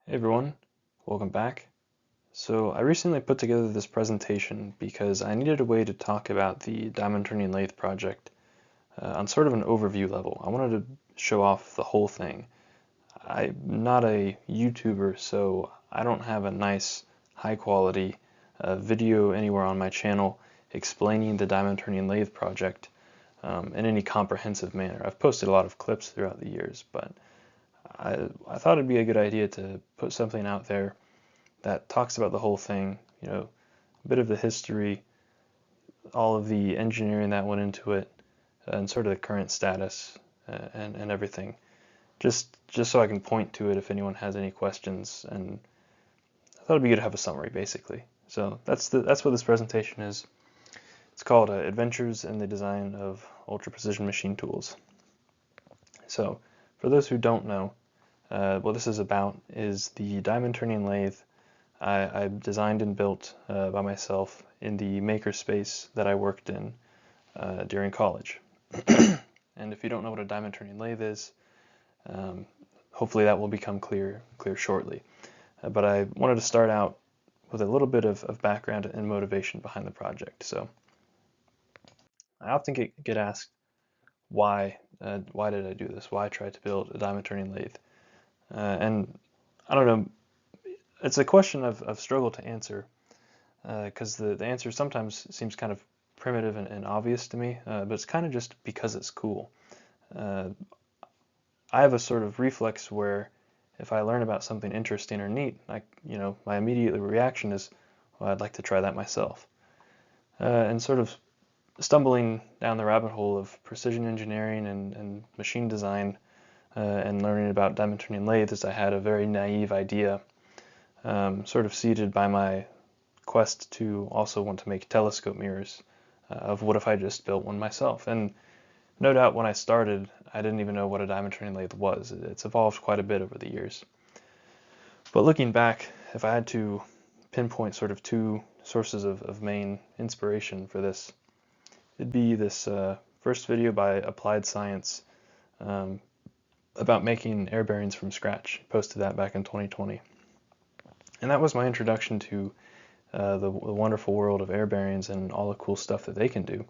Hey everyone, welcome back. So I recently put together this presentation because I needed a way to talk about the diamond turning lathe project on sort of an overview level. I wanted to show off the whole thing. I'm not a YouTuber, so I don't have a nice high quality video anywhere on my channel explaining the diamond turning lathe project in any comprehensive manner. I've posted a lot of clips throughout the years, but I thought it'd be a good idea to put something out there that talks about the whole thing, a bit of the history, all of the engineering that went into it, and sort of the current status and everything. Just so I can point to it if anyone has any questions, and I thought it'd be good to have a summary basically. So that's what this presentation is. It's called Adventures in the Design of Ultra Precision Machine Tools. So for those who don't know, what this is about is the diamond turning lathe I designed and built by myself in the makerspace that I worked in during college. And if you don't know what a diamond turning lathe is, hopefully that will become clear shortly. But I wanted to start out with a little bit of background and motivation behind the project. So I often get asked why did I do this? Why try to build a diamond turning lathe? And I don't know, it's a question I've struggled to answer because the answer sometimes seems kind of primitive and obvious to me, but it's kind of just because it's cool. I have a sort of reflex where if I learn about something interesting or neat, my immediate reaction is, well, I'd like to try that myself. And sort of stumbling down the rabbit hole of precision engineering and machine design and learning about diamond turning lathes, I had a very naive idea, sort of seeded by my quest to also want to make telescope mirrors of what if I just built one myself. And no doubt when I started, I didn't even know what a diamond turning lathe was. It's evolved quite a bit over the years. But looking back, if I had to pinpoint sort of two sources of main inspiration for this, it'd be this first video by Applied Science about making air bearings from scratch. Posted that back in 2020. And that was my introduction to the wonderful world of air bearings and all the cool stuff that they can do.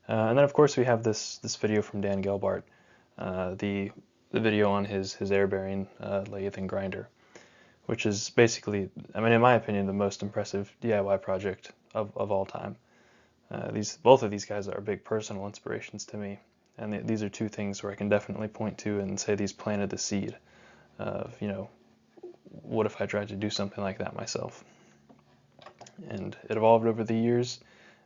And then of course we have this video from Dan Gelbart, the video on his air bearing lathe and grinder, which is basically, I mean, in my opinion, the most impressive DIY project of all time. Both of these guys are big personal inspirations to me, and these are two things where I can definitely point to and say these planted the seed of, what if I tried to do something like that myself? And it evolved over the years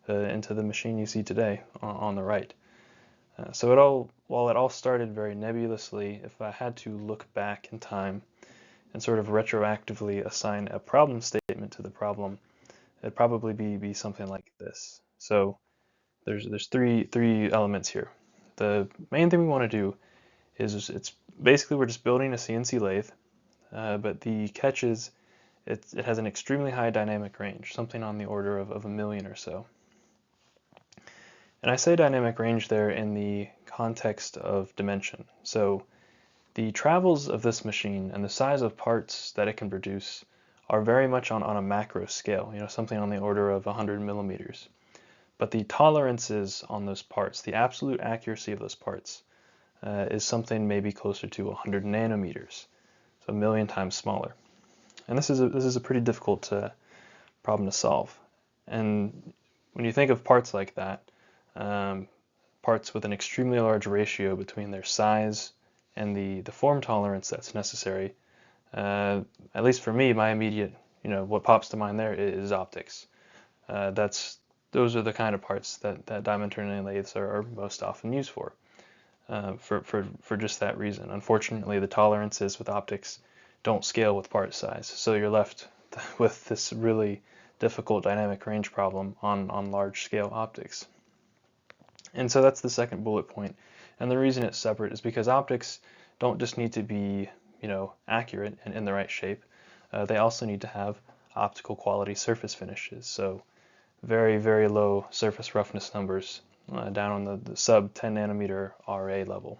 into the machine you see today on the right. While it all started very nebulously, if I had to look back in time and sort of retroactively assign a problem statement to the problem, it'd probably be something like this. So there's three elements here. The main thing we want to do is it's basically we're just building a CNC lathe, but the catch is it has an extremely high dynamic range, something on the order of a million or so. And I say dynamic range there in the context of dimension. So the travels of this machine and the size of parts that it can produce are very much on a macro scale, something on the order of 100 millimeters. But the tolerances on those parts, the absolute accuracy of those parts, is something maybe closer to 100 nanometers, so a million times smaller. And this is a pretty difficult problem to solve. And when you think of parts like that, parts with an extremely large ratio between their size and the form tolerance that's necessary, at least for me, my immediate, what pops to mind there is optics. Those are the kind of parts that diamond turning lathes are most often used for just that reason. Unfortunately, the tolerances with optics don't scale with part size, so you're left with this really difficult dynamic range problem on large scale optics. And so that's the second bullet point. And the reason it's separate is because optics don't just need to be, accurate and in the right shape. They also need to have optical quality surface finishes. So very, very low surface roughness numbers down on the sub 10 nanometer RA level.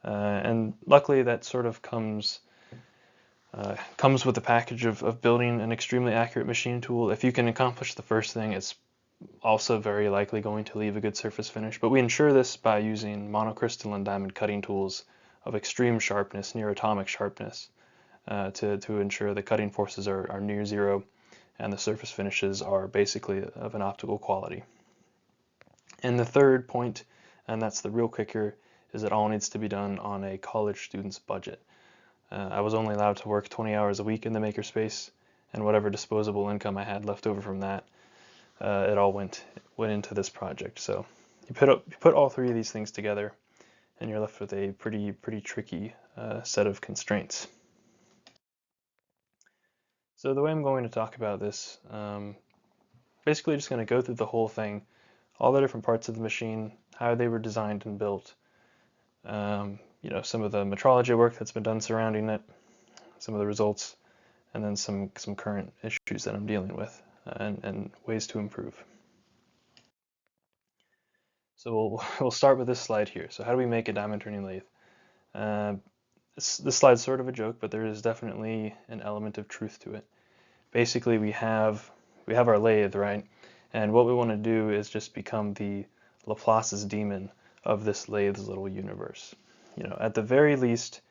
And luckily that sort of comes Comes with a package of building an extremely accurate machine tool. If you can accomplish the first thing, it's also very likely going to leave a good surface finish, but we ensure this by using monocrystalline diamond cutting tools of extreme sharpness, near atomic sharpness, to ensure the cutting forces are near zero and the surface finishes are basically of an optical quality. And the third point, and that's the real kicker, is it all needs to be done on a college student's budget. I was only allowed to work 20 hours a week in the makerspace, and whatever disposable income I had left over from that, it all went into this project. So you put all three of these things together, and you're left with a pretty tricky set of constraints. So the way I'm going to talk about this, basically just going to go through the whole thing, all the different parts of the machine, how they were designed and built, some of the metrology work that's been done surrounding it, some of the results, and then some current issues that I'm dealing with, and ways to improve. So we'll start with this slide here. So how do we make a diamond turning lathe? This slide's sort of a joke, but there is definitely an element of truth to it. Basically, we have our lathe, right? And what we want to do is just become the Laplace's demon of this lathe's little universe. At the very least,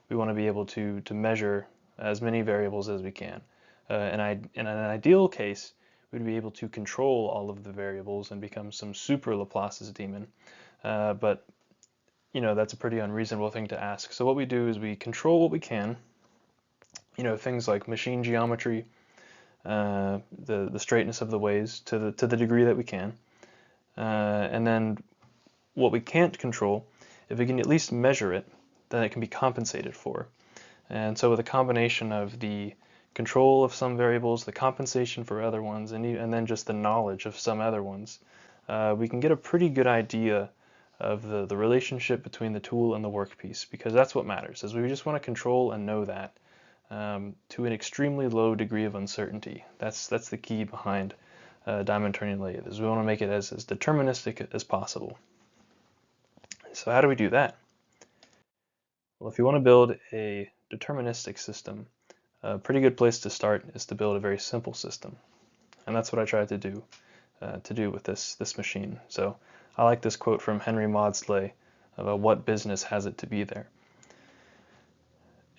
we want to be able to measure as many variables as we can. In an ideal case, we'd be able to control all of the variables and become some super Laplace's demon. But that's a pretty unreasonable thing to ask. So what we do is we control what we can. Things like machine geometry, the straightness of the ways to the degree that we can. And then what we can't control, if we can at least measure it, then it can be compensated for. And so with a combination of the control of some variables, the compensation for other ones, and then just the knowledge of some other ones, we can get a pretty good idea of the relationship between the tool and the workpiece, because that's what matters, is we just want to control and know that to an extremely low degree of uncertainty. That's the key behind diamond turning lathe, is we want to make it as deterministic as possible. So how do we do that? Well, if you want to build a deterministic system, a pretty good place to start is to build a very simple system. And that's what I tried to do with this machine. So I like this quote from Henry Maudslay about what business has it to be there.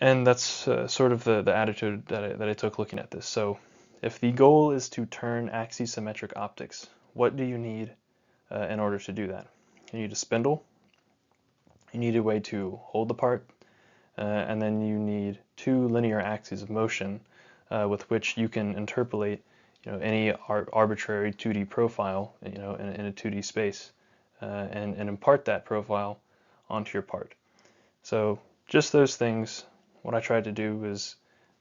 And that's sort of the attitude that I took looking at this. So if the goal is to turn axisymmetric optics, what do you need in order to do that? You need a spindle, you need a way to hold the part, and then you need two linear axes of motion with which you can interpolate any arbitrary 2D profile in a 2D space and impart that profile onto your part. So just those things, what I tried to do is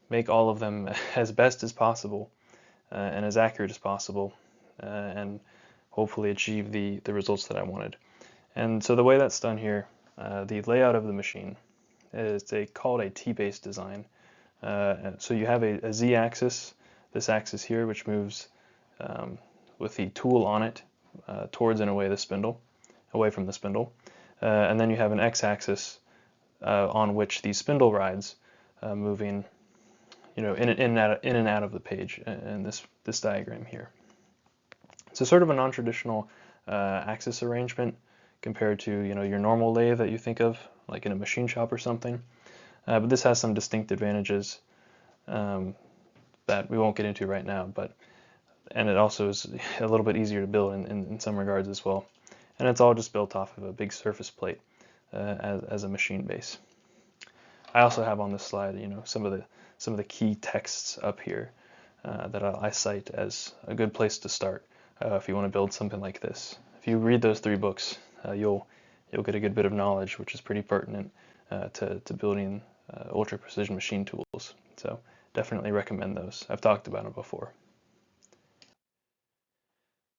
make all of them as best as possible and as accurate as possible and hopefully achieve the results that I wanted. And so the way that's done here, the layout of the machine is called a T-based design. So you have a Z-axis, this axis here, which moves with the tool on it towards and away from the spindle. And then you have an X-axis on which the spindle rides, moving in and out of the page in this diagram here. So sort of a non-traditional axis arrangement compared to your normal lathe that you think of, like in a machine shop or something. But this has some distinct advantages that we won't get into right now. And it also is a little bit easier to build in some regards as well. And it's all just built off of a big surface plate as a machine base. I also have on this slide, some of the key texts up here that I cite as a good place to start if you want to build something like this. If you read those 3 books, you'll get a good bit of knowledge, which is pretty pertinent to building ultra precision machine tools. So definitely recommend those. I've talked about them before.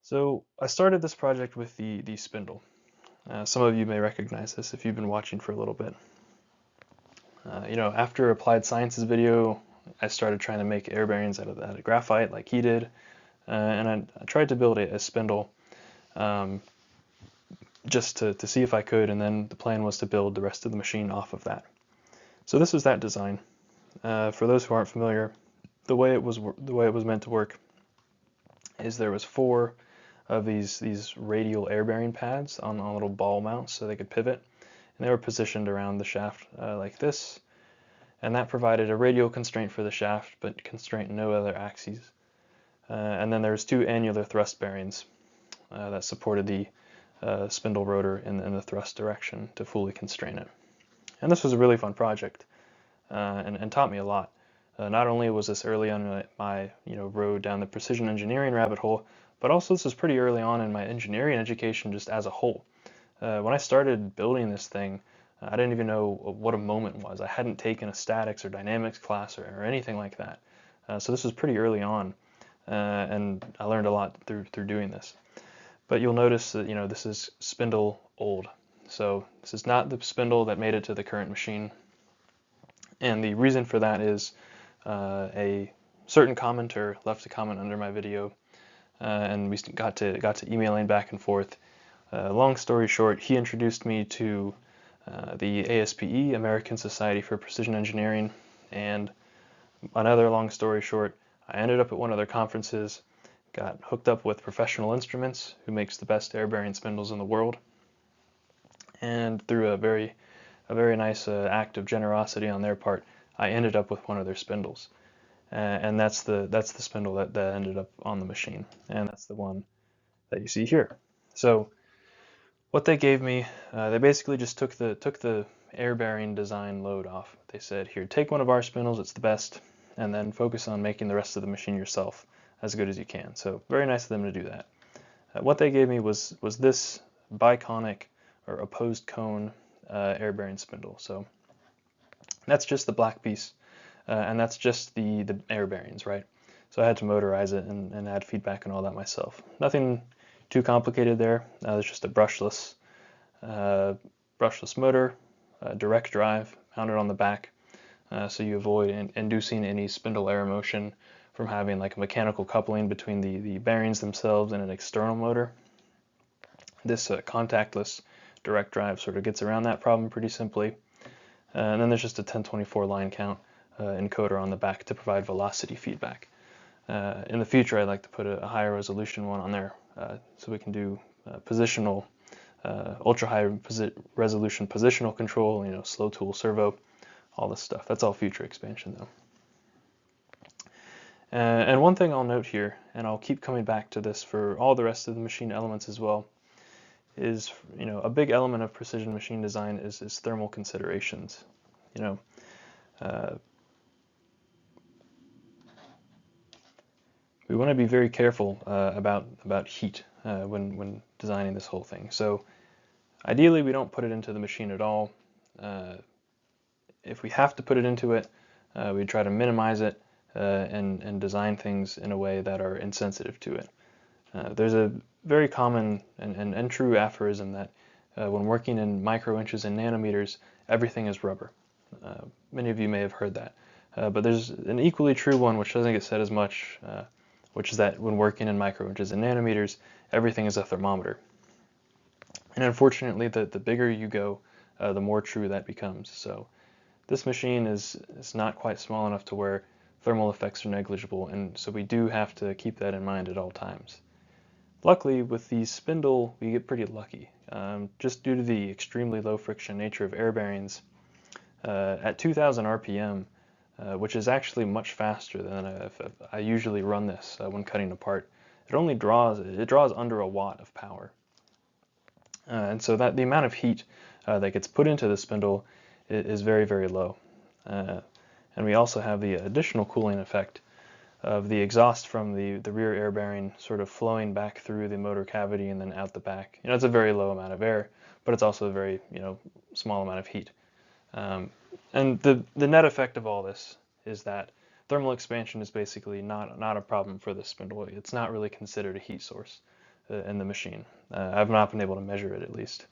So I started this project with the spindle. Some of you may recognize this if you've been watching for a little bit. After Applied Sciences video, I started trying to make air bearings out of graphite like he did, and I tried to build a spindle just to see if I could, and then the plan was to build the rest of the machine off of that. So this was that design. For those who aren't familiar, the way it was meant to work is there was 4 of these radial air bearing pads on little ball mounts so they could pivot, and they were positioned around the shaft like this, and that provided a radial constraint for the shaft but constraint no other axes. And then there's 2 annular thrust bearings that supported the spindle rotor in the thrust direction to fully constrain it. And this was a really fun project and taught me a lot. Not only was this early on my road down the precision engineering rabbit hole, but also this was pretty early on in my engineering education just as a whole. When I started building this thing, I didn't even know what a moment was. I hadn't taken a statics or dynamics class or anything like that. So this was pretty early on, and I learned a lot through doing this. But you'll notice that this is spindle old. So this is not the spindle that made it to the current machine. And the reason for that is a certain commenter left a comment under my video, and we got to emailing back and forth. Long story short, he introduced me to the ASPE, American Society for Precision Engineering, and another long story short, I ended up at one of their conferences, got hooked up with Professional Instruments, who makes the best air bearing spindles in the world, and through a very nice act of generosity on their part, I ended up with one of their spindles, and that's the spindle that ended up on the machine, and that's the one that you see here. So what they gave me, they basically just took the air bearing design load off. They said, here, take one of our spindles, it's the best, and then focus on making the rest of the machine yourself as good as you can. So very nice of them to do that. What they gave me was this biconic or opposed cone air bearing spindle. So that's just the black piece, and that's just the air bearings, right? So I had to motorize it and add feedback and all that myself. Nothing too complicated there. It's just a brushless motor, direct drive mounted on the back, so you avoid inducing any spindle air motion from having like a mechanical coupling between the bearings themselves and an external motor. This contactless direct drive sort of gets around that problem pretty simply. And then there's just a 1024 line count encoder on the back to provide velocity feedback. In the future, I'd like to put a higher resolution one on there so we can do positional, ultra high resolution positional control, slow tool servo, all this stuff. That's all future expansion though. And one thing I'll note here, and I'll keep coming back to this for all the rest of the machine elements as well, is a big element of precision machine design is thermal considerations. We want to be very careful about heat when designing this whole thing. So ideally, we don't put it into the machine at all. If we have to put it into it, we try to minimize it and design things in a way that are insensitive to it. There's a very common and true aphorism that when working in microinches and nanometers, everything is rubber. Many of you may have heard that. But there's an equally true one which doesn't get said as much, which is that when working in microinches and nanometers, everything is a thermometer. And unfortunately, the bigger you go, the more true that becomes. So this machine is not quite small enough to where thermal effects are negligible, and so we do have to keep that in mind at all times. Luckily, with the spindle, we get pretty lucky. Just due to the extremely low friction nature of air bearings, at 2000 RPM, which is actually much faster than I usually run this when cutting apart, it draws under a watt of power. And so that the amount of heat that gets put into the spindle is very, very low. And we also have the additional cooling effect of the exhaust from the rear air bearing sort of flowing back through the motor cavity and then out the back. It's a very low amount of air, but it's also a very small amount of heat. And the net effect of all this is that thermal expansion is basically not a problem for this spindle. It's not really considered a heat source in the machine. I've not been able to measure it at least.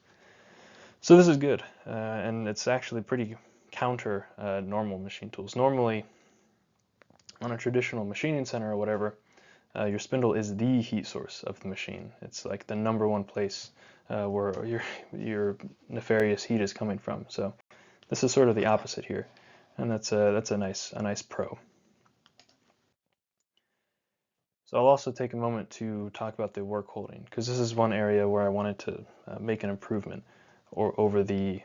So this is good, and it's actually pretty counter normal machine tools. Normally, on a traditional machining center or whatever, your spindle is the heat source of the machine. It's like the #1 place where your nefarious heat is coming from. So this is sort of the opposite here. and that's a nice pro. So I'll also take a moment to talk about the work holding, because this is one area where I wanted to make an improvement or over the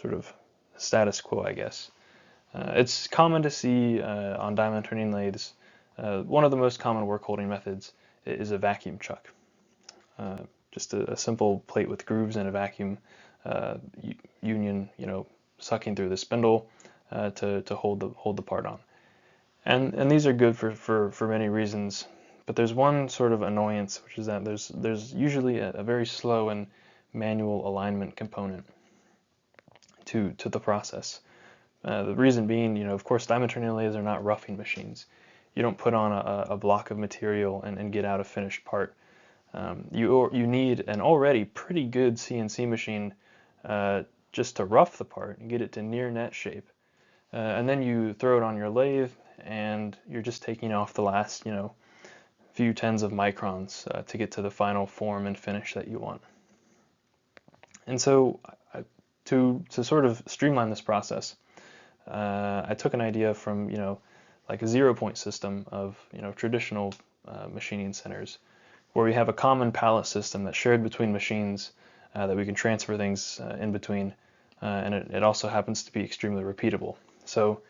sort of status quo, I guess. It's common to see on diamond turning lathes, one of the most common work holding methods is a vacuum chuck. Just a simple plate with grooves and a vacuum uh, union, sucking through the spindle to hold the part on. And these are good for many reasons, but there's one sort of annoyance, which is that there's usually a very slow and manual alignment component to the process. The reason being, of course, diamond turning lathes are not roughing machines. You don't put on a block of material and get out a finished part. You need an already pretty good CNC machine just to rough the part and get it to near net shape. And then you throw it on your lathe and you're just taking off the last, few tens of microns to get to the final form and finish that you want. And so to sort of streamline this process, I took an idea from, like a 0-point system of, traditional machining centers, where we have a common pallet system that's shared between machines that we can transfer things in between, and it also happens to be extremely repeatable. So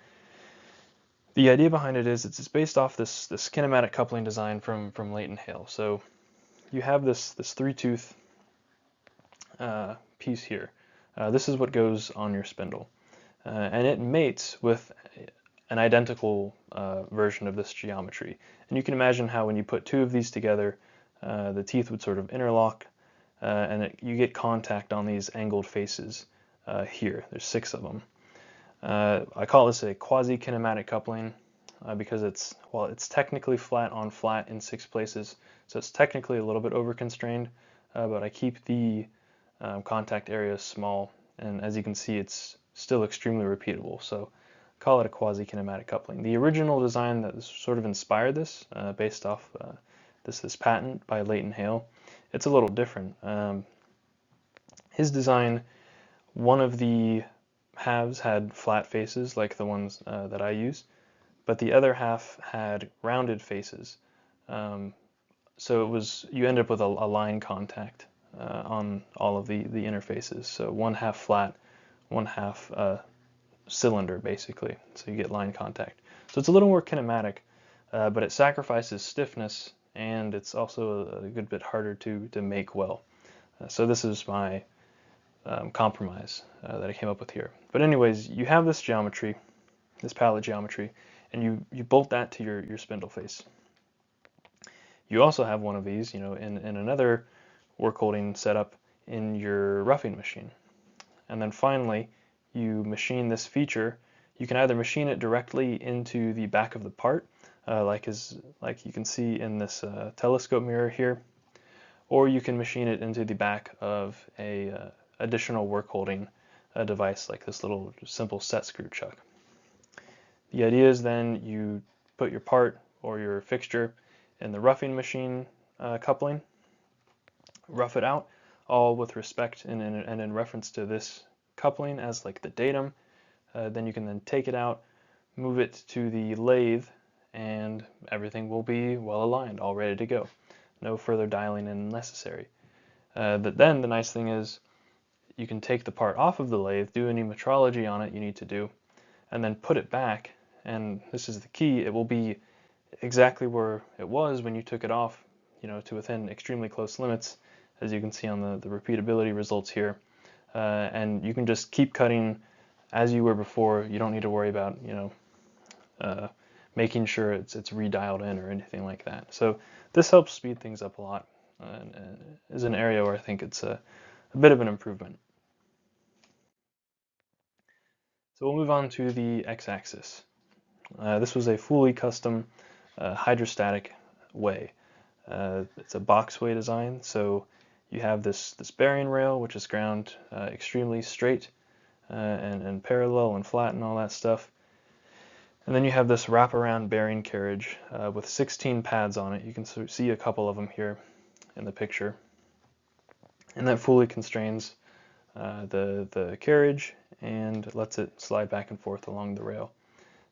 the idea behind it is it's based off this kinematic coupling design from Layton Hale. So you have this 3-tooth piece here. This is what goes on your spindle, and it mates with an identical version of this geometry. And you can imagine how when you put two of these together, the teeth would sort of interlock, and you get contact on these angled faces here. There's 6 of them. I call this a quasi-kinematic coupling because it's technically flat on flat in 6 places, so it's technically a little bit over-constrained, but I keep the contact area small, and as you can see, it's still extremely repeatable, so call it a quasi-kinematic coupling. The original design that sort of inspired this, based off this patent by Layton Hale, it's a little different. His design, one of the halves had flat faces like the ones that I use, but the other half had rounded faces. So you end up with a line contact on all of the interfaces. So one half flat, one half cylinder basically. So you get line contact. So it's a little more kinematic, but it sacrifices stiffness, and it's also a good bit harder to make well. So this is my compromise that I came up with here. But anyways, you have this geometry, this pallet geometry, and you bolt that to your spindle face. You also have one of these, in another work holding setup in your roughing machine. And then finally, you machine this feature. You can either machine it directly into the back of the part, like you can see in this telescope mirror here, or you can machine it into the back of a additional work holding device like this little simple set screw chuck. The idea is then you put your part or your fixture in the roughing machine coupling, rough it out, all with respect and in reference to this coupling as like the datum. Then you can then take it out, move it to the lathe, and everything will be well aligned, all ready to go. No further dialing in necessary. But then the nice thing is you can take the part off of the lathe, do any metrology on it you need to do, and then put it back, and this is the key, it will be exactly where it was when you took it off, to within extremely close limits, as you can see on the repeatability results here. And you can just keep cutting as you were before. You don't need to worry about, making sure it's redialed in or anything like that. So this helps speed things up a lot, and is an area where I think it's a bit of an improvement. So we'll move on to the x-axis. This was a fully custom hydrostatic way. It's a boxway design, so you have this bearing rail, which is ground extremely straight and parallel and flat and all that stuff. And then you have this wraparound bearing carriage with 16 pads on it. You can see a couple of them here in the picture. And that fully constrains the carriage and lets it slide back and forth along the rail.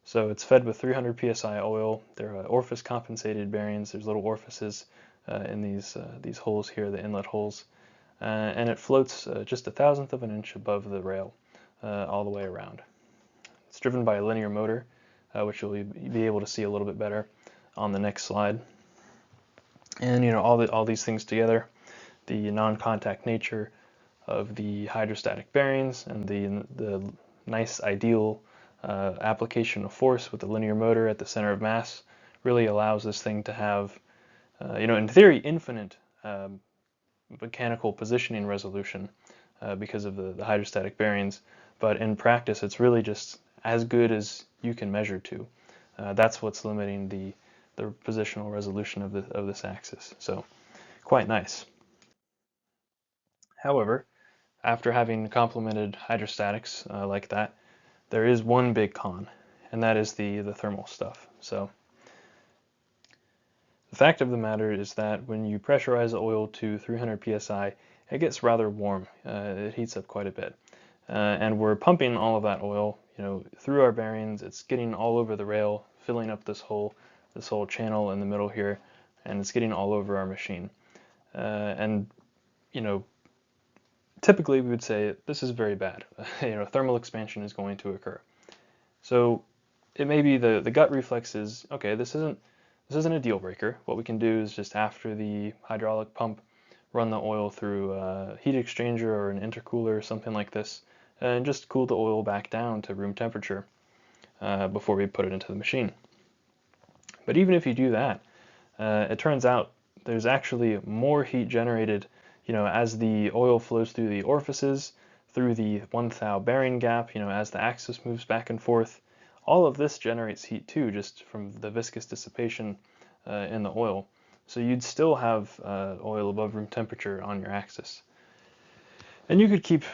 So it's fed with 300 psi oil. They're orifice compensated bearings. There's little orifices in these holes here, the inlet holes, and it floats just 1/1000th of an inch above the rail all the way around. It's driven by a linear motor, which you'll be able to see a little bit better on the next slide. And all these things together, the non-contact nature of the hydrostatic bearings and the nice ideal application of force with the linear motor at the center of mass really allows this thing to have, in theory, infinite mechanical positioning resolution because of the hydrostatic bearings, but in practice it's really just as good as you can measure to. That's what's limiting the positional resolution of this axis. So quite nice. However, after having complemented hydrostatics like that, there is one big con, and that is the thermal stuff. So the fact of the matter is that when you pressurize the oil to 300 psi, it gets rather warm. It heats up quite a bit. And we're pumping all of that oil, through our bearings. It's getting all over the rail, filling up this whole channel in the middle here, and it's getting all over our machine. And typically we would say this is very bad. Thermal expansion is going to occur. So it may be the gut reflex is, okay, this isn't a deal breaker. What we can do is just after the hydraulic pump, run the oil through a heat exchanger or an intercooler or something like this, and just cool the oil back down to room temperature before we put it into the machine. But even if you do that, it turns out there's actually more heat generated, as the oil flows through the orifices, through the 1 thou bearing gap, as the axis moves back and forth. All of this generates heat too, just from the viscous dissipation in the oil. So you'd still have oil above room temperature on your axis. And you could keep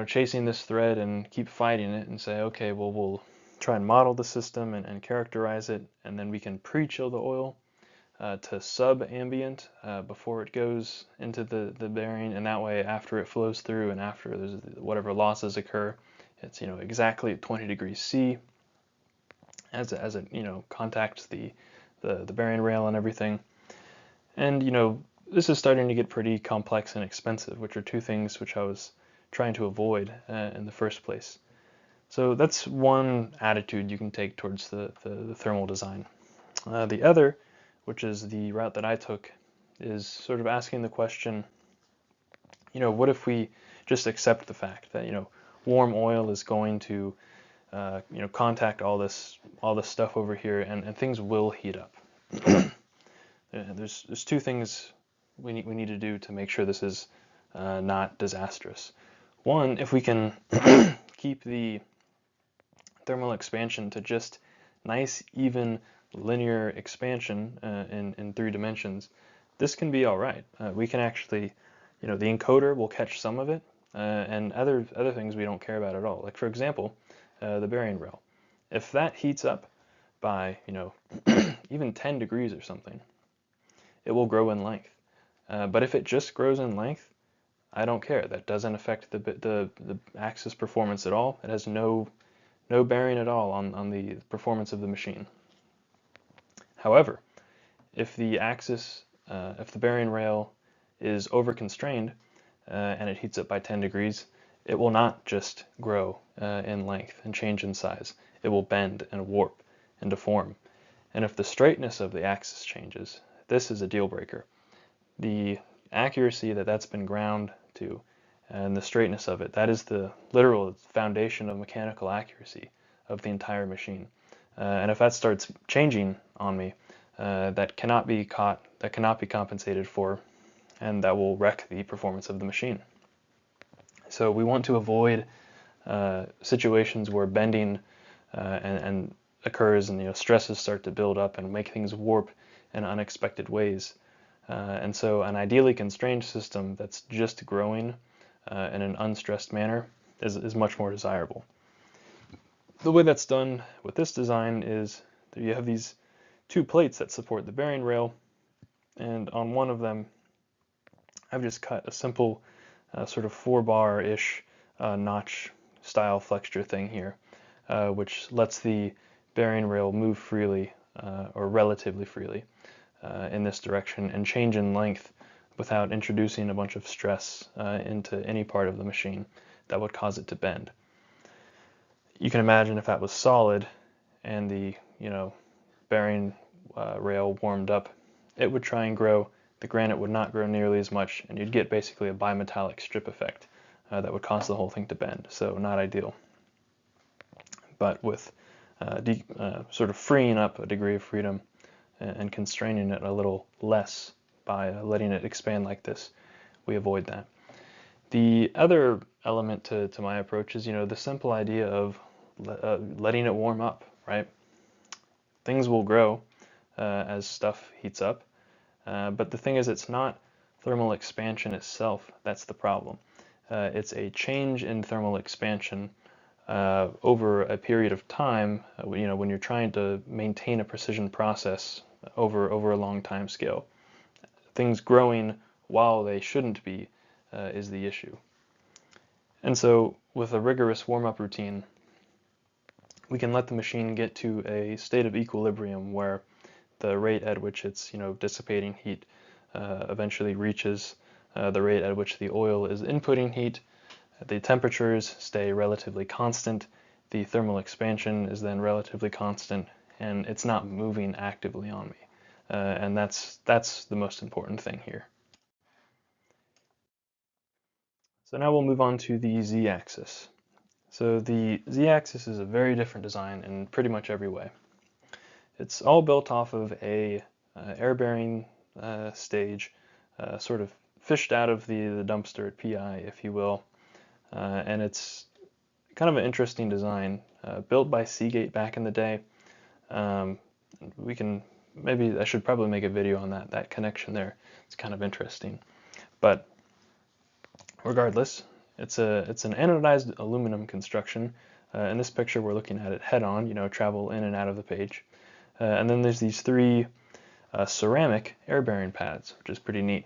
chasing this thread and keep fighting it and say, okay, well, we'll try and model the system and characterize it, and then we can pre-chill the oil to sub-ambient before it goes into the bearing, and that way after it flows through and after there's whatever losses occur, it's exactly at 20 degrees C as it contacts the bearing rail and everything. And this is starting to get pretty complex and expensive, which are two things which I was trying to avoid in the first place. So that's one attitude you can take towards the thermal design. The other, which is the route that I took, is sort of asking the question, what if we just accept the fact that warm oil is going to contact all this stuff over here, and things will heat up. There's two things we need to do to make sure this is not disastrous. One, if we can keep the thermal expansion to just nice, even, linear expansion in 3 dimensions, this can be all right. We can actually, the encoder will catch some of it, and other things we don't care about at all. Like for example, the bearing rail. If that heats up by even 10 degrees or something, it will grow in length. But if it just grows in length, I don't care. That doesn't affect the axis performance at all. It has no bearing at all on the performance of the machine. However, if the axis, if the bearing rail is over-constrained and it heats up by 10 degrees, it will not just grow in length and change in size. It will bend and warp and deform. And if the straightness of the axis changes, this is a deal breaker. The accuracy that's been ground to and the straightness of it, that is the literal foundation of mechanical accuracy of the entire machine. And if that starts changing on me, that cannot be caught, that cannot be compensated for, and that will wreck the performance of the machine. So we want to avoid situations where bending and occurs and stresses start to build up and make things warp in unexpected ways. And so an ideally constrained system that's just growing in an unstressed manner is much more desirable. The way that's done with this design is that you have these 2 plates that support the bearing rail, and on one of them I've just cut a simple sort of 4-bar-ish notch style flexure thing here, which lets the bearing rail move freely, or relatively freely, in this direction and change in length without introducing a bunch of stress into any part of the machine that would cause it to bend. You can imagine if that was solid and the bearing rail warmed up, it would try and grow. The granite would not grow nearly as much, and you'd get basically a bimetallic strip effect that would cause the whole thing to bend. So not ideal. But with sort of freeing up a degree of freedom and constraining it a little less by letting it expand like this, we avoid that. The other element to my approach is, the simple idea of letting it warm up, right? Things will grow as stuff heats up, but the thing is, it's not thermal expansion itself that's the problem. It's a change in thermal expansion over a period of time, when you're trying to maintain a precision process over a long time scale. Things growing while they shouldn't be is the issue. And so with a rigorous warm-up routine, we can let the machine get to a state of equilibrium where the rate at which it's dissipating heat eventually reaches the rate at which the oil is inputting heat. The temperatures stay relatively constant, the thermal expansion is then relatively constant, and it's not moving actively on me. And that's the most important thing here. So now we'll move on to the z-axis. So the z-axis is a very different design in pretty much every way. It's all built off of a air-bearing stage, sort of fished out of the dumpster at PI, if you will. And it's kind of an interesting design, built by Seagate back in the day. Maybe I should probably make a video on that connection there. It's kind of interesting. But regardless, it's an anodized aluminum construction. In this picture, we're looking at it head-on, travel in and out of the page. And then there's these three ceramic air-bearing pads, which is pretty neat.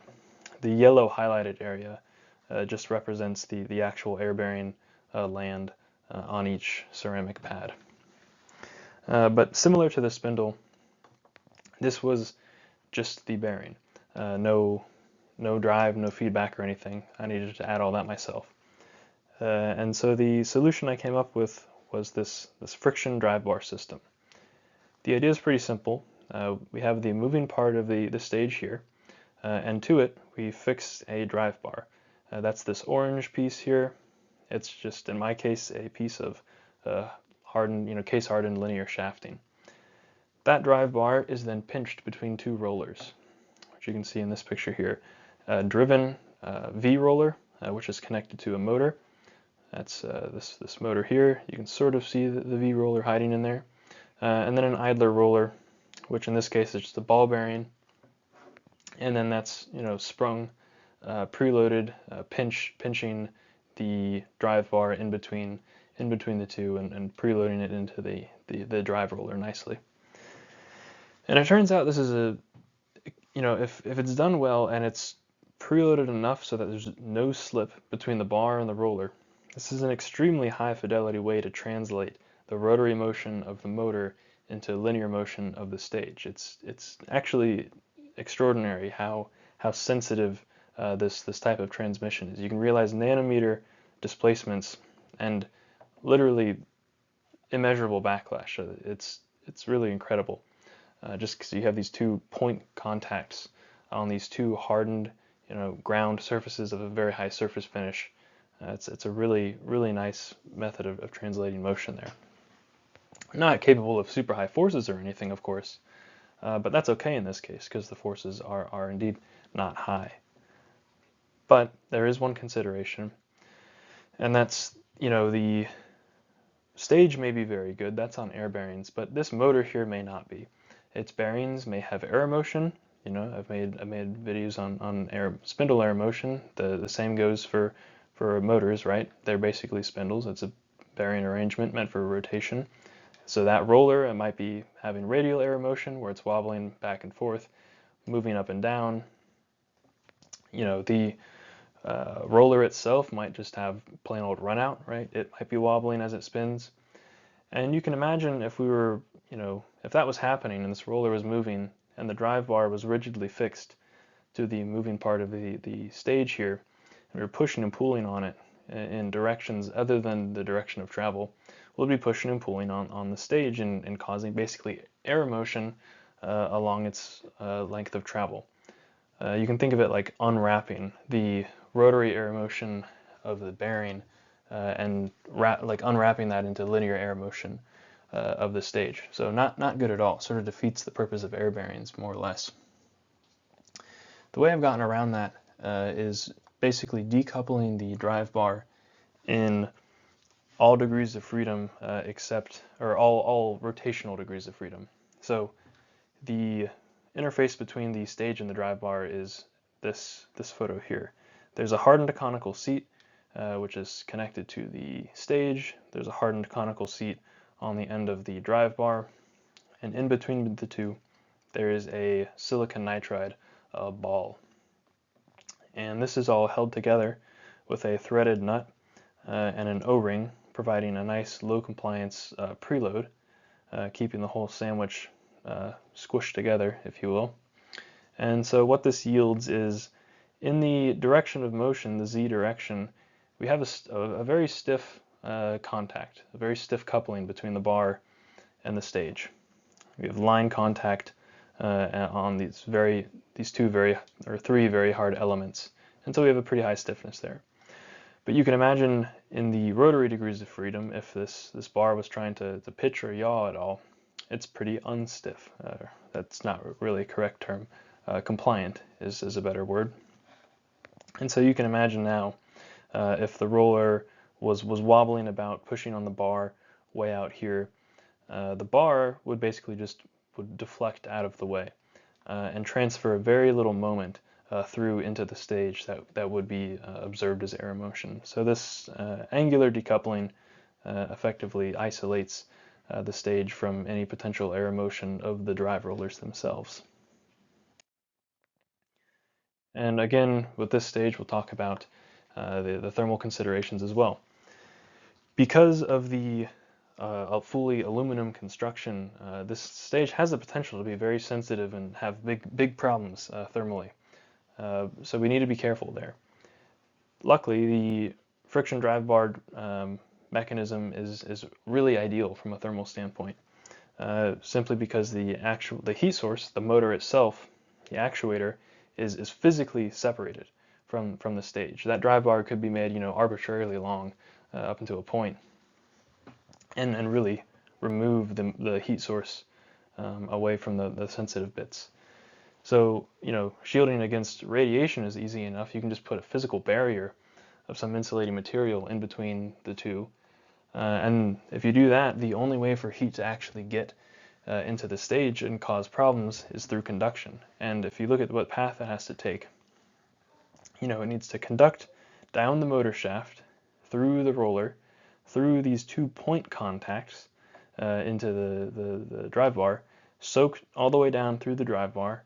The yellow highlighted area just represents the actual air-bearing land on each ceramic pad. But similar to the spindle, this was just the bearing. No drive, no feedback or anything. I needed to add all that myself. And so the solution I came up with was this friction drive bar system. The idea is pretty simple. We have the moving part of the stage here, and to it we fix a drive bar. That's this orange piece here. It's just, in my case, a piece of hardened, case-hardened linear shafting. That drive bar is then pinched between two rollers, which you can see in this picture here. Driven V roller, which is connected to a motor. That's this motor here. You can sort of see the V roller hiding in there. And then an idler roller, which in this case is just a ball bearing. And then that's sprung, preloaded, pinching the drive bar in between the two and preloading it into the drive roller nicely. And it turns out this is if it's done well and it's preloaded enough so that there's no slip between the bar and the roller, this is an extremely high fidelity way to translate the rotary motion of the motor into linear motion of the stage. It's actually extraordinary how sensitive this type of transmission is. You can realize nanometer displacements and literally immeasurable backlash. It's really incredible. Just because you have these two point contacts on these two hardened, ground surfaces of a very high surface finish. It's a really nice method of translating motion there. Not capable of super high forces or anything, of course, but that's okay in this case because the forces are indeed not high. But there is one consideration, and that's, the stage may be very good, that's on air bearings, but this motor here may not be. Its bearings may have air motion. I've made videos on spindle air motion. The same goes for motors, right? They're basically spindles. It's a bearing arrangement meant for rotation. So that roller, it might be having radial air motion where it's wobbling back and forth, moving up and down. The roller itself might just have plain old runout, right? It might be wobbling as it spins. And you can imagine if we were, if that was happening and this roller was moving and the drive bar was rigidly fixed to the moving part of the stage here, and we were pushing and pulling on it in directions other than the direction of travel, we'll be pushing and pulling on the stage and causing basically air motion along its length of travel. You can think of it like unwrapping the rotary air motion of the bearing and like unwrapping that into linear air motion of the stage. So not good at all. Sort of defeats the purpose of air bearings more or less. The way I've gotten around that is basically decoupling the drive bar in all degrees of freedom or all rotational degrees of freedom. So the interface between the stage and the drive bar is this photo here. There's a hardened conical seat which is connected to the stage. There's a hardened conical seat on the end of the drive bar, and in between the two there is a silicon nitride ball. And this is all held together with a threaded nut and an O-ring, providing a nice low compliance preload, keeping the whole sandwich squished together, if you will. And so what this yields is, in the direction of motion, the Z direction, we have a very stiff contact, a very stiff coupling between the bar and the stage. We have line contact on three very hard elements, and so we have a pretty high stiffness there. But you can imagine in the rotary degrees of freedom, if this bar was trying to pitch or yaw at all, it's pretty unstiff. That's not really a correct term. Compliant is a better word. And so you can imagine now, if the roller was wobbling about, pushing on the bar way out here, the bar would basically would deflect out of the way and transfer very little moment through into the stage that would be observed as air motion. So this angular decoupling effectively isolates the stage from any potential air motion of the drive rollers themselves. And again, with this stage, we'll talk about the thermal considerations as well. Because of the fully aluminum construction, this stage has the potential to be very sensitive and have big problems thermally. So we need to be careful there. Luckily, the friction drive bar mechanism is really ideal from a thermal standpoint, simply because the heat source, the motor itself, the actuator, is physically separated from the stage. That drive bar could be made, arbitrarily long up until a point, and really remove the heat source away from the sensitive bits. So, shielding against radiation is easy enough. You can just put a physical barrier of some insulating material in between the two. And if you do that, the only way for heat to actually get into the stage and cause problems is through conduction. And if you look at what path it has to take, it needs to conduct down the motor shaft, through the roller, through these 2 point contacts into the drive bar, soak all the way down through the drive bar,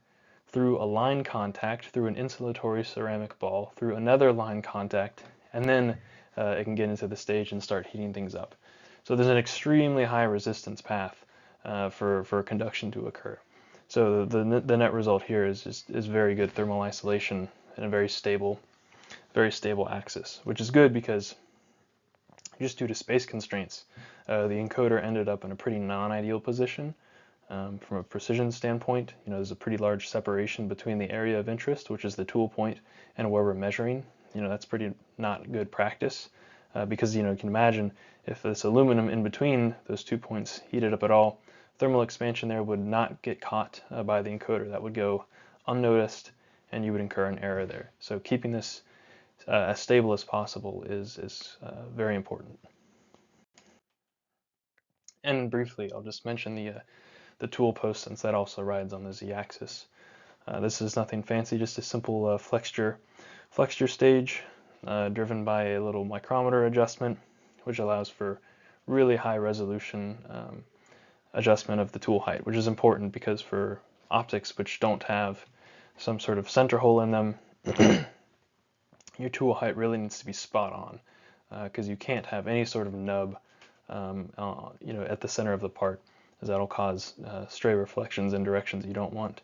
through a line contact, through an insulatory ceramic ball, through another line contact, and then it can get into the stage and start heating things up. So there's an extremely high resistance path for conduction to occur. So the net result here is very good thermal isolation and a very stable axis, which is good because just due to space constraints, the encoder ended up in a pretty non-ideal position. From a precision standpoint, there's a pretty large separation between the area of interest, which is the tool point, and where we're measuring. That's pretty not good practice because, you can imagine if this aluminum in between those 2 points heated up at all, thermal expansion there would not get caught by the encoder. That would go unnoticed and you would incur an error there. So keeping this as stable as possible is very important. And briefly, I'll just mention the tool post, since that also rides on the z-axis. This is nothing fancy, just a simple flexure stage driven by a little micrometer adjustment, which allows for really high resolution adjustment of the tool height, which is important because for optics which don't have some sort of center hole in them, your tool height really needs to be spot on, because you can't have any sort of nub at the center of the part, as that'll cause stray reflections in directions you don't want.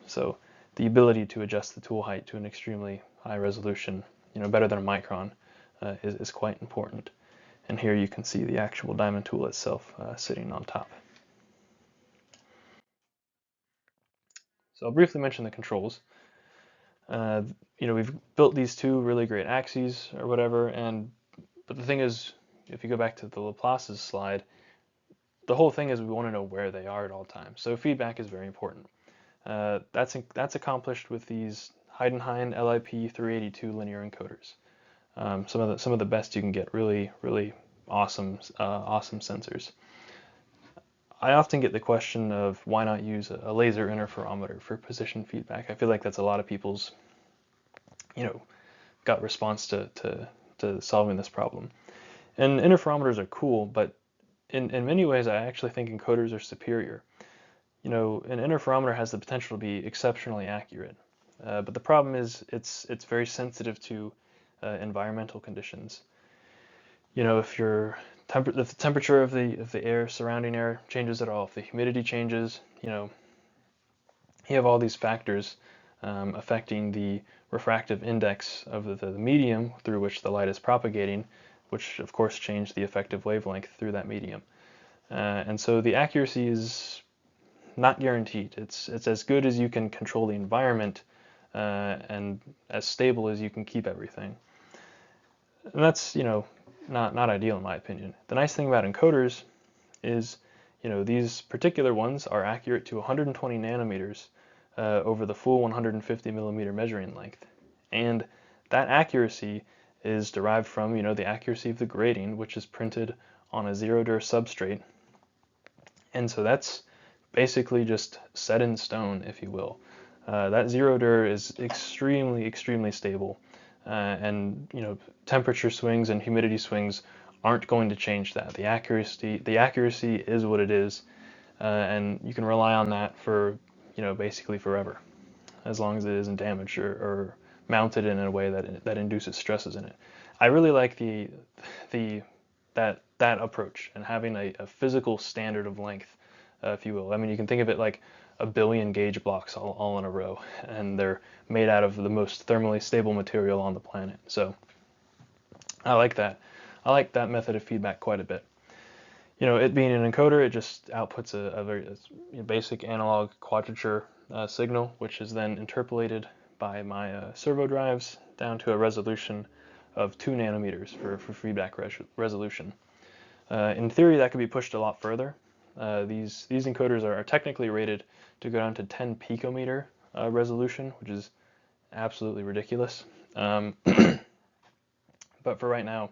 So the ability to adjust the tool height to an extremely high resolution, better than a micron, is quite important. And here you can see the actual diamond tool itself sitting on top. So I'll briefly mention the controls. We've built these two really great axes or whatever, but the thing is, if you go back to the Laplace's slide, the whole thing is we want to know where they are at all times. So feedback is very important. That's accomplished with these Heidenhain LIP 382 linear encoders. Some of the best you can get. Really, really awesome sensors. I often get the question of why not use a laser interferometer for position feedback. I feel like that's a lot of people's, gut response to solving this problem. And interferometers are cool, but in many ways, I actually think encoders are superior. An interferometer has the potential to be exceptionally accurate, but the problem is it's very sensitive to environmental conditions. If the temperature of the air, surrounding air, changes at all, if the humidity changes, you have all these factors affecting the refractive index of the medium through which the light is propagating, which of course change the effective wavelength through that medium. And so the accuracy is not guaranteed. It's as good as you can control the environment, and as stable as you can keep everything. And that's not ideal in my opinion. The nice thing about encoders is these particular ones are accurate to 120 nanometers over the full 150 millimeter measuring length, and that accuracy is derived from the accuracy of the grating, which is printed on a zero-dur substrate, and so that's basically just set in stone, if you will. That zero-dur is extremely stable, and temperature swings and humidity swings aren't going to change that. The accuracy is what it is, and you can rely on that for basically forever, as long as it isn't damaged or mounted in a way that induces stresses in it. I really like that approach, and having a physical standard of length, if you will. I mean, you can think of it like a billion gauge blocks all in a row, and they're made out of the most thermally stable material on the planet. So I like that. I like that method of feedback quite a bit. It being an encoder, it just outputs a very basic analog quadrature signal, which is then interpolated by my servo drives down to a resolution of 2 nanometers for feedback resolution. In theory, that could be pushed a lot further. These encoders are technically rated to go down to 10 picometer resolution, which is absolutely ridiculous. But for right now,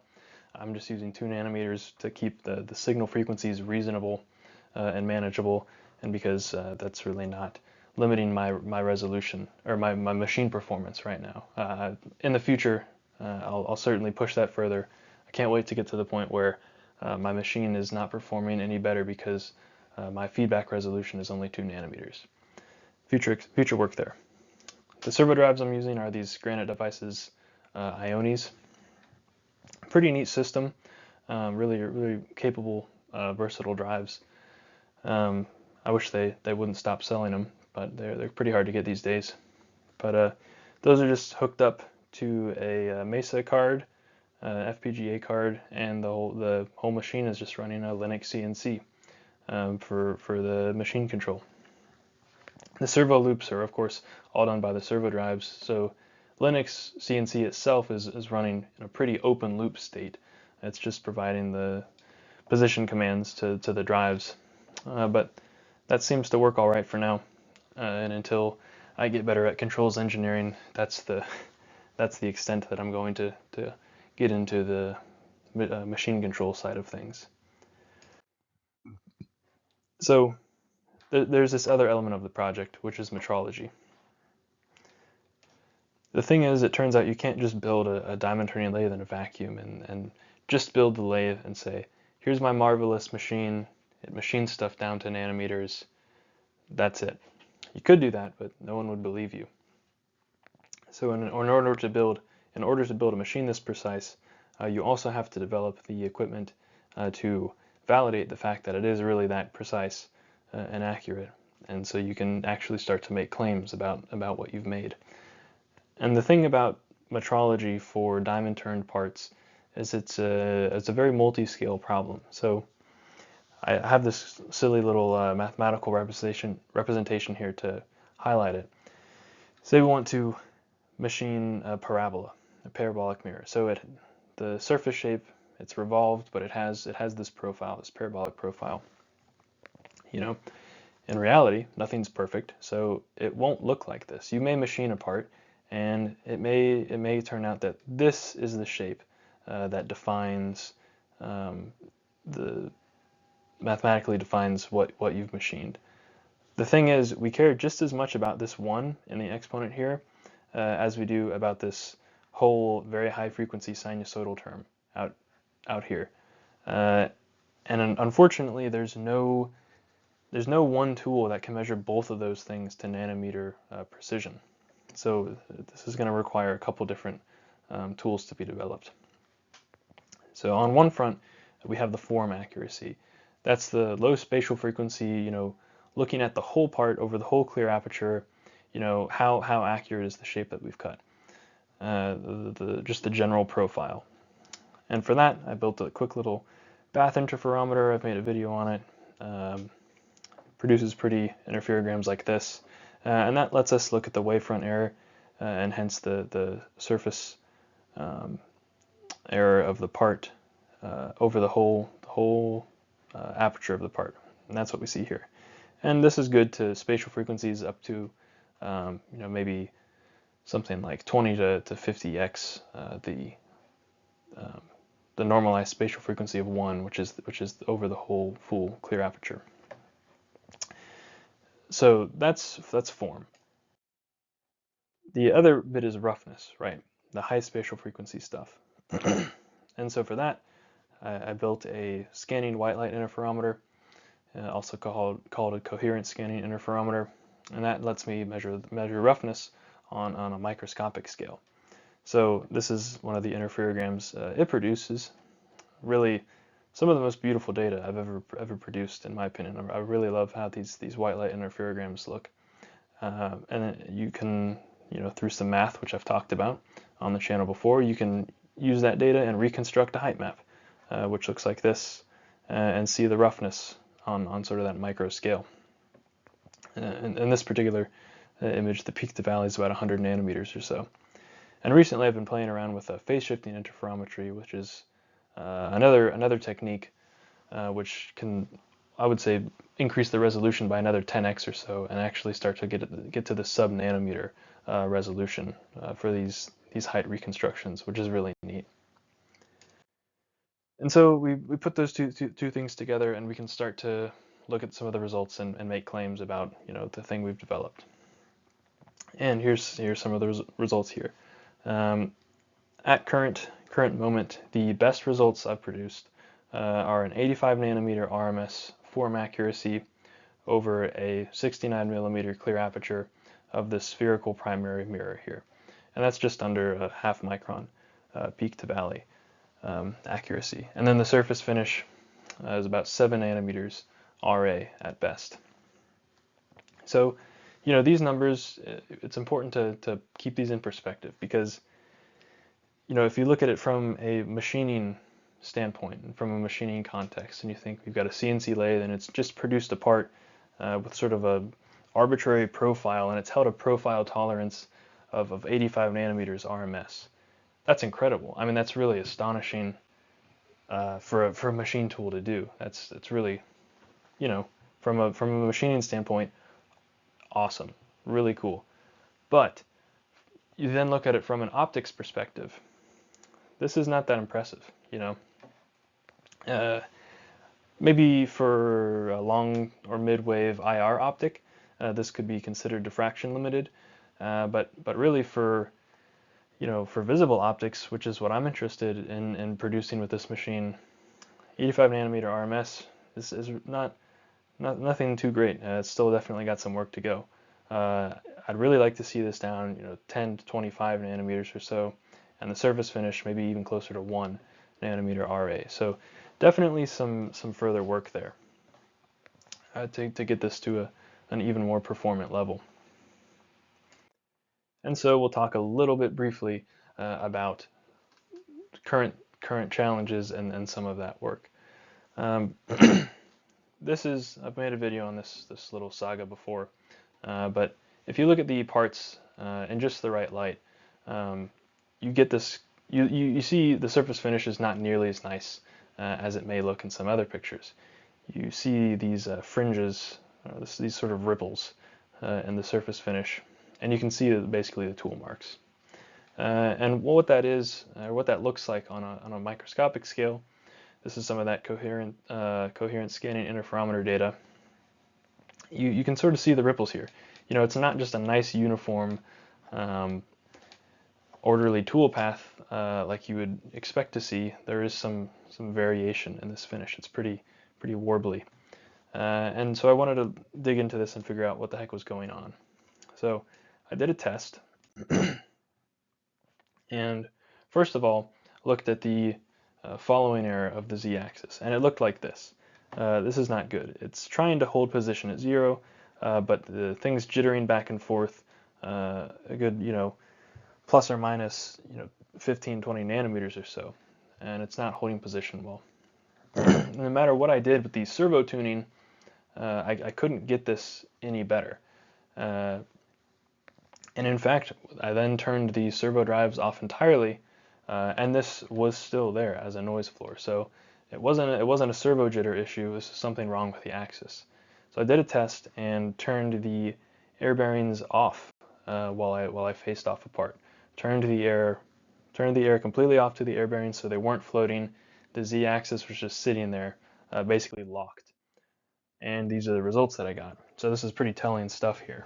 I'm just using 2 nanometers to keep the signal frequencies reasonable and manageable, and because that's really not limiting my resolution or my machine performance right now. In the future, I'll certainly push that further. I can't wait to get to the point where my machine is not performing any better because my feedback resolution is only 2 nanometers. Future work there. The servo drives I'm using are these Granite Devices Ionis. Pretty neat system, really capable, versatile drives. I wish they wouldn't stop selling them, but they're pretty hard to get these days. But those are just hooked up to a Mesa card, FPGA card, and the whole machine is just running a Linux CNC for the machine control. The servo loops are of course all done by the servo drives, so Linux CNC itself is running in a pretty open loop state. It's just providing the position commands to the drives, but that seems to work all right for now. And until I get better at controls engineering, that's the extent that I'm going to get into the machine control side of things. So there's this other element of the project, which is metrology. The thing is, it turns out you can't just build a diamond turning lathe in a vacuum and just build the lathe and say, here's my marvelous machine, it machines stuff down to nanometers, that's it. You could do that, but no one would believe you. So in order to build in order to build a machine this precise, you also have to develop the equipment to validate the fact that it is really that precise and accurate. And so you can actually start to make claims about what you've made. And the thing about metrology for diamond turned parts is it's a very multi-scale problem. So I have this silly little mathematical representation here to highlight it. Say we want to machine a parabola, a parabolic mirror. So the surface shape, it's revolved, but it has this profile, this parabolic profile. You know, in reality, nothing's perfect, so it won't look like this. You may machine a part, and it may turn out that this is the shape that defines mathematically defines what you've machined. The thing is, we care just as much about this 1 in the exponent here as we do about this whole very high frequency sinusoidal term out here. And unfortunately, there's no one tool that can measure both of those things to nanometer precision. So this is going to require a couple different tools to be developed. So on one front, we have the form accuracy. That's the low spatial frequency, looking at the whole part over the whole clear aperture, how accurate is the shape that we've cut, just the general profile. And for that, I built a quick little bath interferometer. I've made a video on it. Produces pretty interferograms like this, and that lets us look at the wavefront error and hence the surface error of the part over the whole aperture of the part, and that's what we see here. And this is good to spatial frequencies up to maybe something like 20 to 50x the normalized spatial frequency of 1, which is over the whole full clear aperture. So that's form. The other bit is roughness, right? The high spatial frequency stuff. And so for that, I built a scanning white light interferometer, also called a coherent scanning interferometer, and that lets me measure roughness on a microscopic scale. So this is one of the interferograms it produces. Really, some of the most beautiful data I've ever produced, in my opinion. I really love how these white light interferograms look, and you can, through some math, which I've talked about on the channel before, you can use that data and reconstruct a height map, which looks like this, and see the roughness on sort of that micro scale. In this particular image, the peak to valley is about 100 nanometers or so. And recently, I've been playing around with phase shifting interferometry, which is another technique which can, I would say, increase the resolution by another 10x or so, and actually start to get to the sub-nanometer resolution for these height reconstructions, which is really neat. And so we put those two things together, and we can start to look at some of the results and make claims about the thing we've developed. And here's some of the results here. At current moment, the best results I've produced are an 85 nanometer RMS form accuracy over a 69 millimeter clear aperture of the spherical primary mirror here, and that's just under a half micron peak to valley accuracy. And then the surface finish is about 7 nanometers RA at best. So, these numbers, it's important to keep these in perspective, because if you look at it from a machining standpoint and from a machining context, and you think we've got a CNC lathe and it's just produced a part with sort of a arbitrary profile, and it's held a profile tolerance of 85 nanometers RMS. That's incredible. I mean, that's really astonishing for a machine tool to do. It's really, from a machining standpoint, awesome, really cool. But you then look at it from an optics perspective. This is not that impressive, maybe for a long or mid-wave IR optic, this could be considered diffraction limited, but really for visible optics, which is what I'm interested in producing with this machine, 85 nanometer RMS is nothing too great. It's still definitely got some work to go. I'd really like to see this down, 10 to 25 nanometers or so, and the surface finish maybe even closer to 1 nanometer RA. So definitely some further work there to get this to an even more performant level. And so we'll talk a little bit briefly about current challenges and some of that work. I've made a video on this little saga before, but if you look at the parts in just the right light, you get this. You see the surface finish is not nearly as nice as it may look in some other pictures. You see these fringes, these sort of ripples in the surface finish, and you can see basically the tool marks. And what that is, or what that looks like on a microscopic scale, this is some of that coherent scanning interferometer data. You can sort of see the ripples here. It's not just a nice uniform orderly tool path like you would expect to see. There is some variation in this finish. It's pretty warbly. And so I wanted to dig into this and figure out what the heck was going on. So I did a test and first of all looked at the following error of the z-axis, and it looked like this. This is not good. It's trying to hold position at 0, but the thing's jittering back and forth a good, plus or minus, 15, 20 nanometers or so, and it's not holding position well. No matter what I did with the servo tuning, I couldn't get this any better. And in fact, I then turned the servo drives off entirely, and this was still there as a noise floor. So it wasn't a servo jitter issue. This is something wrong with the axis. So I did a test and turned the air bearings off while I faced off apart. Turned the air completely off to the air bearings so they weren't floating. The z-axis was just sitting there, basically locked. And these are the results that I got. So this is pretty telling stuff here.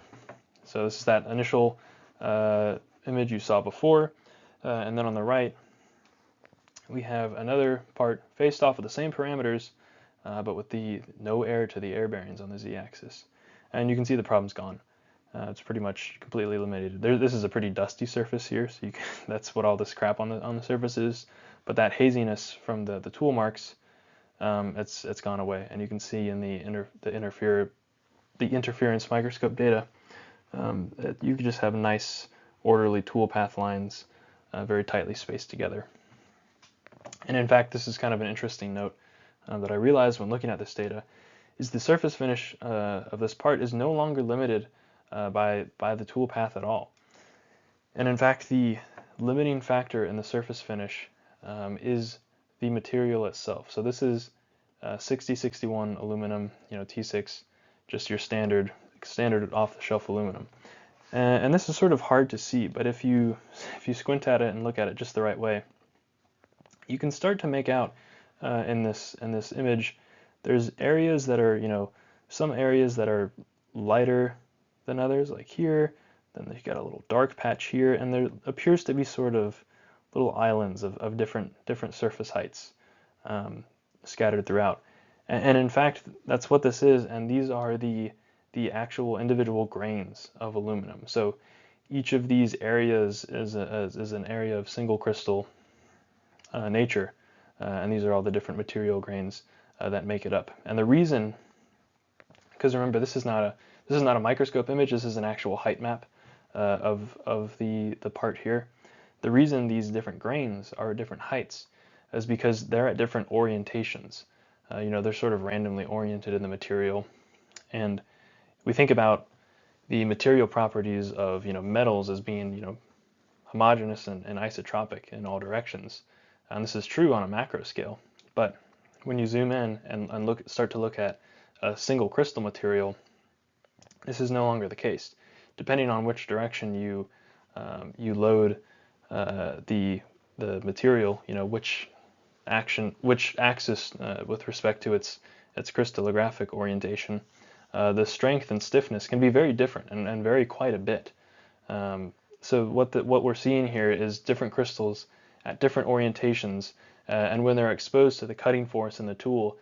So this is that initial image you saw before, and then on the right we have another part faced off with the same parameters, but with the no air to the air bearings on the z-axis. And you can see the problem's gone. It's pretty much completely eliminated. This is a pretty dusty surface here, so that's what all this crap on the surface is. But that haziness from the tool marks, it's gone away, and you can see in the interference microscope data. You can just have nice, orderly tool path lines, very tightly spaced together. And in fact, this is kind of an interesting note that I realized when looking at this data, is the surface finish of this part is no longer limited by the tool path at all. And in fact, the limiting factor in the surface finish is the material itself. So this is 6061 aluminum, T6, just your standard off-the-shelf aluminum. And this is sort of hard to see, but if you squint at it and look at it just the right way, you can start to make out in this image, there's areas that are, some areas that are lighter than others, like here, then you've got a little dark patch here, and there appears to be sort of little islands of different surface heights scattered throughout. And in fact, that's what this is, and these are the actual individual grains of aluminum. So each of these areas is an area of single crystal nature, and these are all the different material grains that make it up. And the reason, because remember, this is not a microscope image. This is an actual height map of the part here. The reason these different grains are at different heights is because they're at different orientations. They're sort of randomly oriented in the material, and we think about the material properties of metals as being homogeneous and isotropic in all directions, and this is true on a macro scale. But when you zoom in and start to look at a single crystal material, this is no longer the case. Depending on which direction you load the material, which axis with respect to its crystallographic orientation, the strength and stiffness can be very different and vary quite a bit. So what we're seeing here is different crystals at different orientations, and when they're exposed to the cutting force in the tool,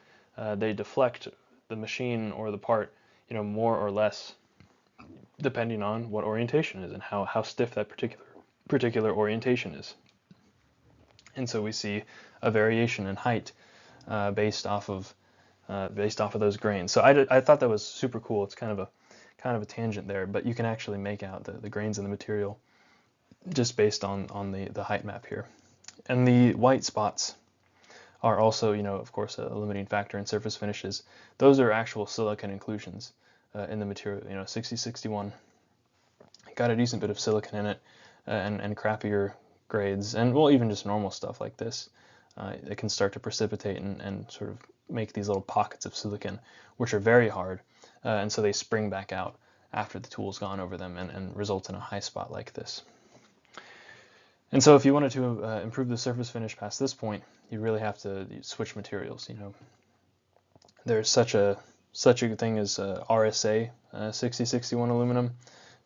they deflect the machine or the part, more or less, depending on what orientation is and how stiff that particular orientation is. And so we see a variation in height based off of those grains. So I thought that was super cool. It's kind of a tangent there, but you can actually make out the grains in the material just based on the height map here. And the white spots are also, of course, a limiting factor in surface finishes. Those are actual silicon inclusions in the material. 6061 got a decent bit of silicon in it, and crappier grades, and well, even just normal stuff like this, it can start to precipitate and sort of make these little pockets of silicon, which are very hard, and so they spring back out after the tool's gone over them and result in a high spot like this. And so if you wanted to improve the surface finish past this point, you really have to switch materials. There's such a thing as RSA 6061 aluminum,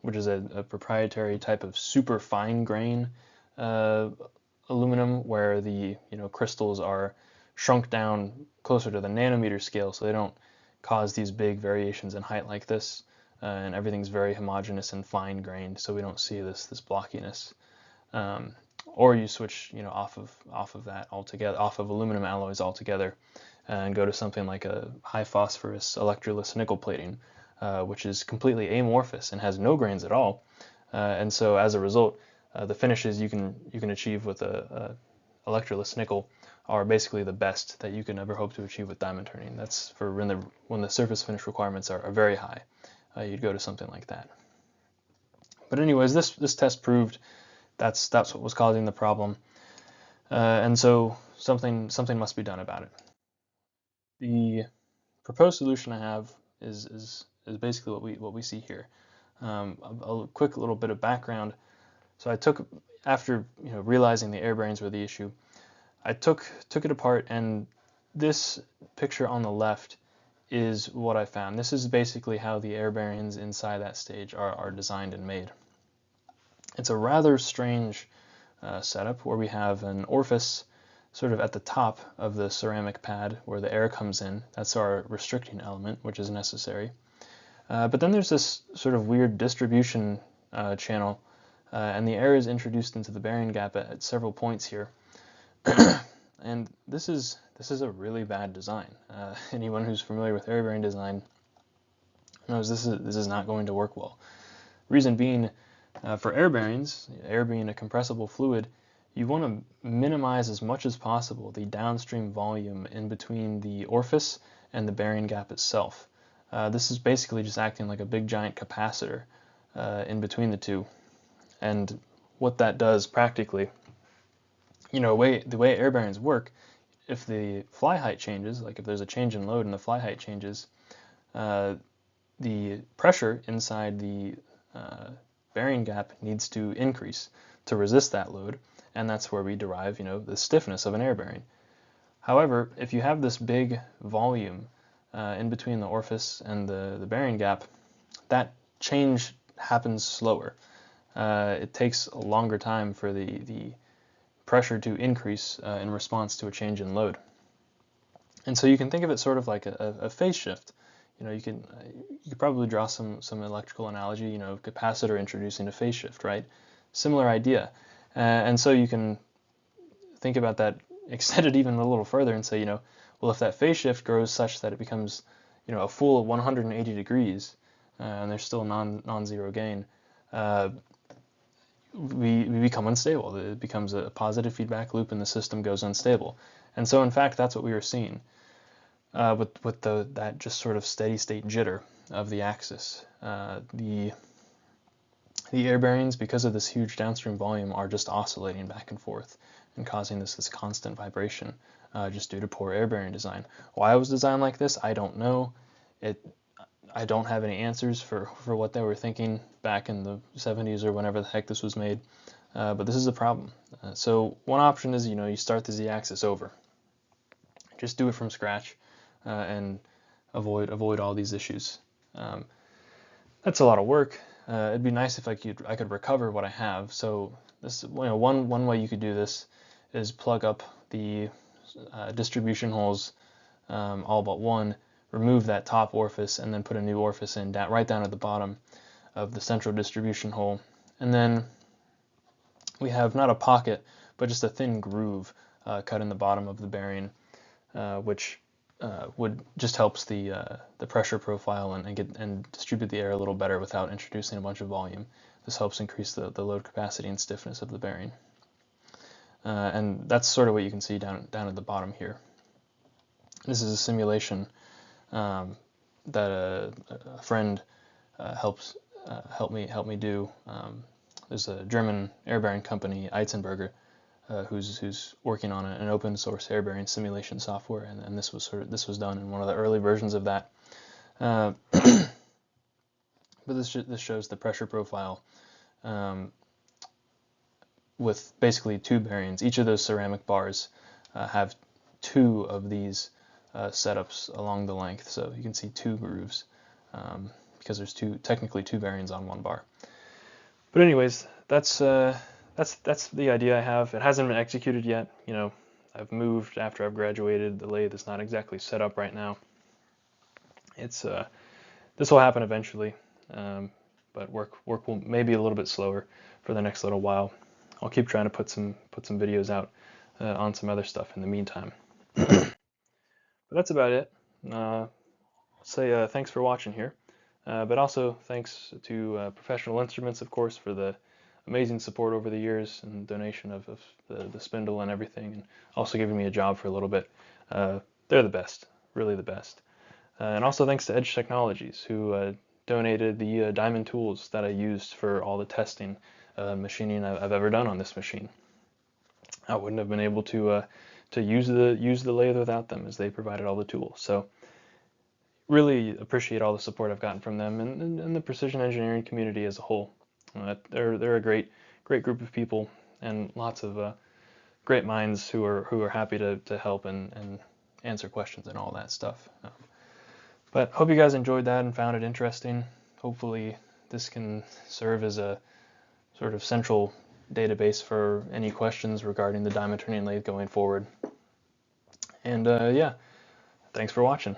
which is a proprietary type of super fine grain aluminum, where the crystals are shrunk down closer to the nanometer scale, so they don't cause these big variations in height like this, and everything's very homogeneous and fine grained, so we don't see this blockiness. Or you switch off of that altogether, off of aluminum alloys altogether, and go to something like a high phosphorus electroless nickel plating, which is completely amorphous and has no grains at all. And so as a result, the finishes you can achieve with a electroless nickel are basically the best that you can ever hope to achieve with diamond turning. That's for when the surface finish requirements are very high. You'd go to something like that. But anyways, this test proved that's what was causing the problem, and so something must be done about it. The proposed solution I have is basically what we see here. A quick little bit of background. So I took, after realizing the air bearings were the issue, I took it apart, and this picture on the left is what I found. This is basically how the air bearings inside that stage are designed and made. It's a rather strange setup where we have an orifice sort of at the top of the ceramic pad where the air comes in. That's our restricting element, which is necessary. But then there's this sort of weird distribution channel, and the air is introduced into the bearing gap at several points here. And this is a really bad design. Anyone who's familiar with air bearing design knows this is not going to work well. Reason being, for air bearings, air being a compressible fluid, you want to minimize as much as possible the downstream volume in between the orifice and the bearing gap itself. This is basically just acting like a big giant capacitor in between the two. And what that does practically, the way air bearings work, if the fly height changes, like if there's a change in load and the fly height changes, the pressure inside the bearing gap needs to increase to resist that load, and that's where we derive, the stiffness of an air bearing. However, if you have this big volume in between the orifice and the bearing gap, that change happens slower. It takes a longer time for the pressure to increase in response to a change in load. And so you can think of it sort of like a phase shift. You could probably draw some electrical analogy, capacitor introducing a phase shift, right? Similar idea. And so you can think about that, extend it even a little further and say, well, if that phase shift grows such that it becomes, a full 180 degrees, and there's still non-zero gain, we become unstable. It becomes a positive feedback loop and the system goes unstable. And so in fact, that's what we were seeing. With that just sort of steady state jitter of the axis. The air bearings, because of this huge downstream volume, are just oscillating back and forth and causing this constant vibration just due to poor air bearing design. Why it was designed like this, I don't know. I don't have any answers for what they were thinking back in the 70s or whenever the heck this was made, but this is a problem. So one option is, you start the z-axis over. Just do it from scratch. And avoid all these issues. That's a lot of work. It'd be nice if I could recover what I have. So this, one way you could do this is plug up the distribution holes, all but one, remove that top orifice, and then put a new orifice in right down at the bottom of the central distribution hole. And then we have not a pocket, but just a thin groove cut in the bottom of the bearing, which would just helps the pressure profile and distribute the air a little better without introducing a bunch of volume. This helps increase the load capacity and stiffness of the bearing. And that's sort of what you can see down at the bottom here. This is a simulation that a friend helped me do. There's a German air bearing company, Eitzenberger, who's working on an open source air bearing simulation software, and this was done in one of the early versions of that. But this shows the pressure profile with basically two bearings. Each of those ceramic bars have two of these setups along the length, so you can see two grooves because there's technically two bearings on one bar. But anyways, that's the idea I have. It hasn't been executed yet. You know, I've moved after I've graduated. The lathe is not exactly set up right now. It's this will happen eventually, but work will maybe a little bit slower for the next little while. I'll keep trying to put some videos out on some other stuff in the meantime. But that's about it. I'll say thanks for watching here, but also thanks to Professional Instruments, of course, for the amazing support over the years and donation of the spindle and everything, and also giving me a job for a little bit. They're the best, really the best. And also thanks to Edge Technologies, who donated the diamond tools that I used for all the testing machining I've ever done on this machine. I wouldn't have been able to use the lathe without them, as they provided all the tools. So really appreciate all the support I've gotten from them and the precision engineering community as a whole. They're a great group of people, and lots of great minds who are happy to help and answer questions and all that stuff. But hope you guys enjoyed that and found it interesting. Hopefully this can serve as a sort of central database for any questions regarding the diamond turning lathe going forward. And yeah, thanks for watching.